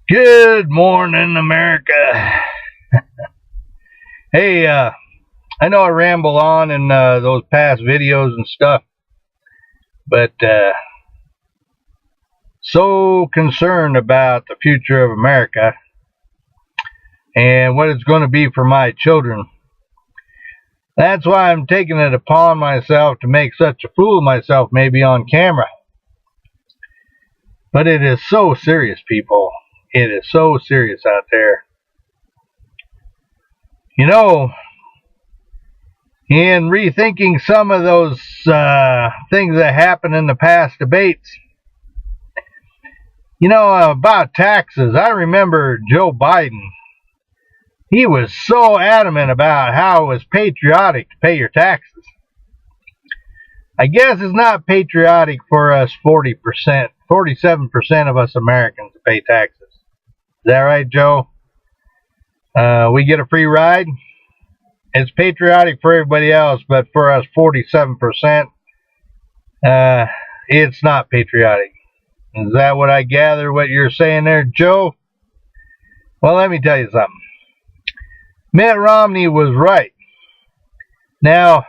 Good morning, America. Hey, I know I ramble on in those past videos and stuff, but so concerned about the future of America and what it's going to be for my children. That's why I'm taking it upon myself to make such a fool of myself, maybe on camera. But it is so serious, people. It is so serious out there. You know, in rethinking some of those things that happened in the past debates, about taxes, I remember Joe Biden. He was so adamant about how it was patriotic to pay your taxes. I guess it's not patriotic for us 40%, 47% of us Americans to pay taxes. Is that right, Joe? We get a free ride. It's patriotic for everybody else, but for us 47%, it's not patriotic. Is that what I gather what you're saying there, Joe? Well, let me tell you something. Mitt Romney was right. Now,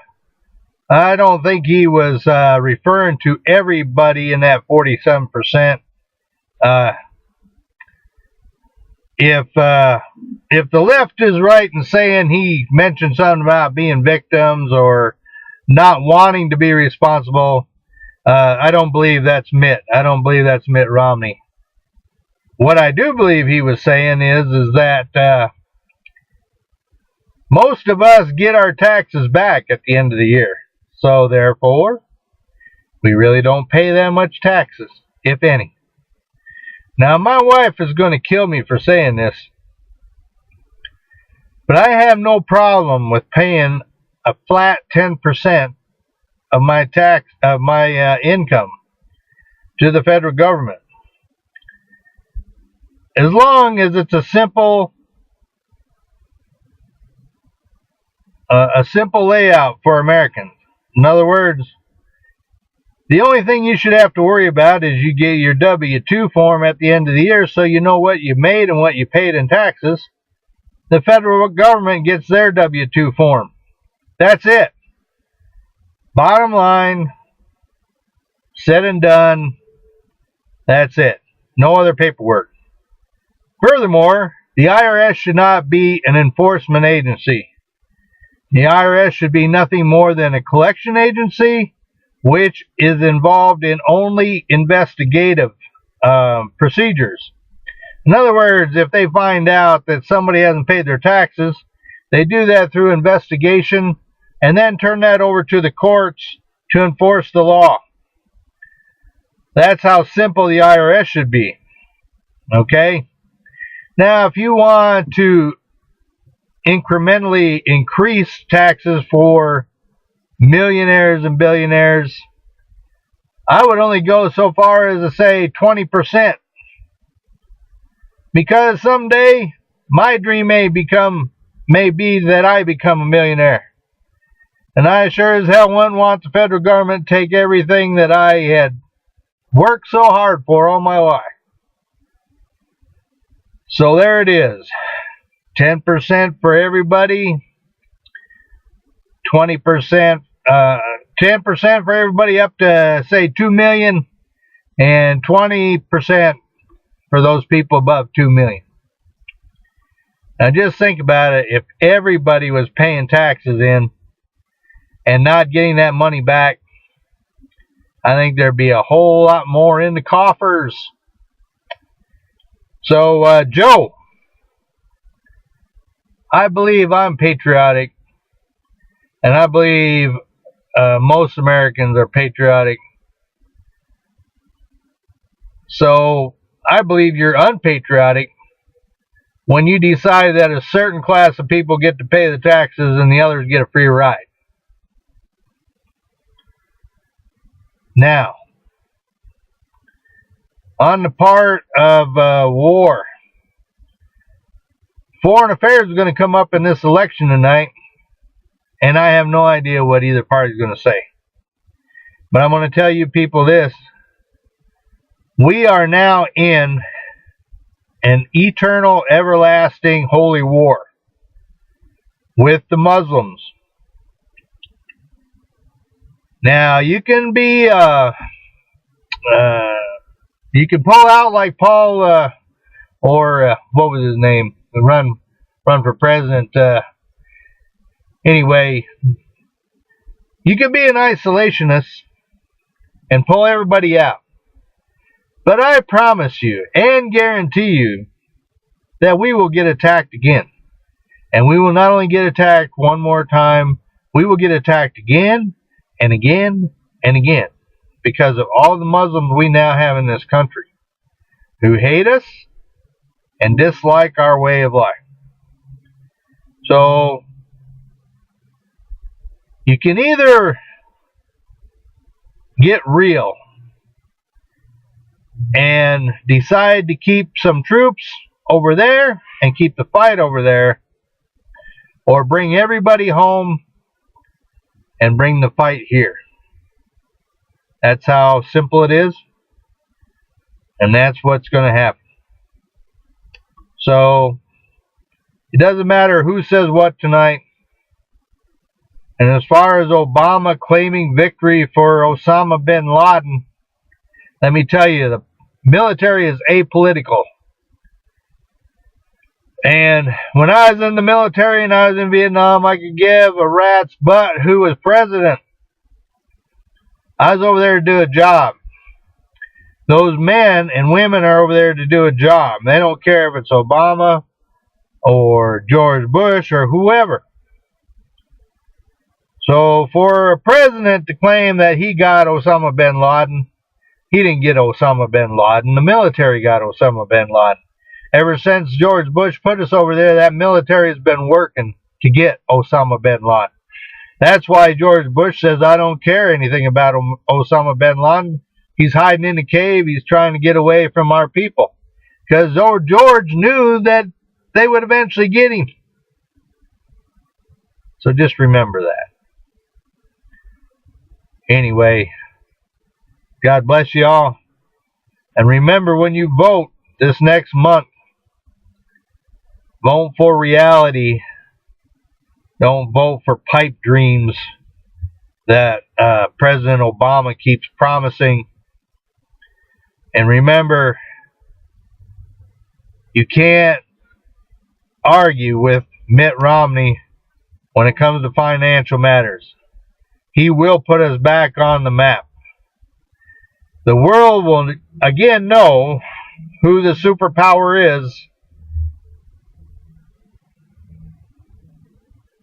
I don't think he was referring to everybody in that 47%. If the left is right in saying he mentioned something about being victims or not wanting to be responsible, I don't believe that's Mitt. I don't believe that's Mitt Romney. What I do believe he was saying is that most of us get our taxes back at the end of the year. So therefore, we really don't pay that much taxes, if any. Now, my wife is going to kill me for saying this, but I have no problem with paying a flat 10% of my income to the federal government, as long as it's a simple layout for Americans. In other words, the only thing you should have to worry about is you get your W-2 form at the end of the year, so you know what you made and what you paid in taxes. The federal government gets their W-2 form. That's it. Bottom line, said and done. That's it. No other paperwork. Furthermore, the IRS should not be an enforcement agency. The IRS should be nothing more than a collection agency, which is involved in only investigative procedures. In other words, if they find out that somebody hasn't paid their taxes, they do that through investigation and then turn that over to the courts to enforce the law. That's how simple the IRS should be. Okay? Now, if you want to incrementally increase taxes for millionaires and billionaires, I would only go so far as to say 20%. Because someday my dream may be that I become a millionaire. And I sure as hell wouldn't want the federal government to take everything that I had worked so hard for all my life. So there it is. 10% for everybody, 20%, 10% for everybody up to, say, 2 million, and 20% for those people above 2 million. Now just think about it. If everybody was paying taxes in and not getting that money back, I think there'd be a whole lot more in the coffers. So, Joe, I believe I'm patriotic, and I believe most Americans are patriotic. So I believe you're unpatriotic when you decide that a certain class of people get to pay the taxes and the others get a free ride. Now, on the part of war, foreign affairs is going to come up in this election tonight, and I have no idea what either party is going to say. But I'm going to tell you people this. We are now in an eternal, everlasting holy war with the Muslims. Now, you can be, you can pull out like Paul, or what was his name? Run for president. Anyway, you can be an isolationist and pull everybody out. But I promise you and guarantee you that we will get attacked again. And we will not only get attacked one more time, we will get attacked again and again and again because of all the Muslims we now have in this country who hate us and dislike our way of life. So, you can either get real and decide to keep some troops over there and keep the fight over there, or bring everybody home and bring the fight here. That's how simple it is, and that's what's going to happen. So, it doesn't matter who says what tonight. And as far as Obama claiming victory for Osama bin Laden, let me tell you, the military is apolitical. And when I was in the military and I was in Vietnam, I could give a rat's butt who was president. I was over there to do a job. Those men and women are over there to do a job. They don't care if it's Obama or George Bush or whoever. So for a president to claim that he got Osama bin Laden, he didn't get Osama bin Laden. The military got Osama bin Laden. Ever since George Bush put us over there, that military has been working to get Osama bin Laden. That's why George Bush says, I don't care anything about Osama bin Laden. He's hiding in a cave. He's trying to get away from our people. Because George knew that they would eventually get him. So just remember that. Anyway, God bless you all. And remember, when you vote this next month, vote for reality. Don't vote for pipe dreams that President Obama keeps promising. And remember, you can't argue with Mitt Romney when it comes to financial matters. He will put us back on the map. The world will again know who the superpower is.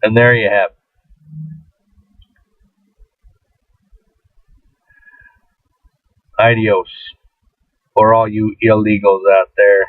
And there you have it. Adios for all you illegals out there.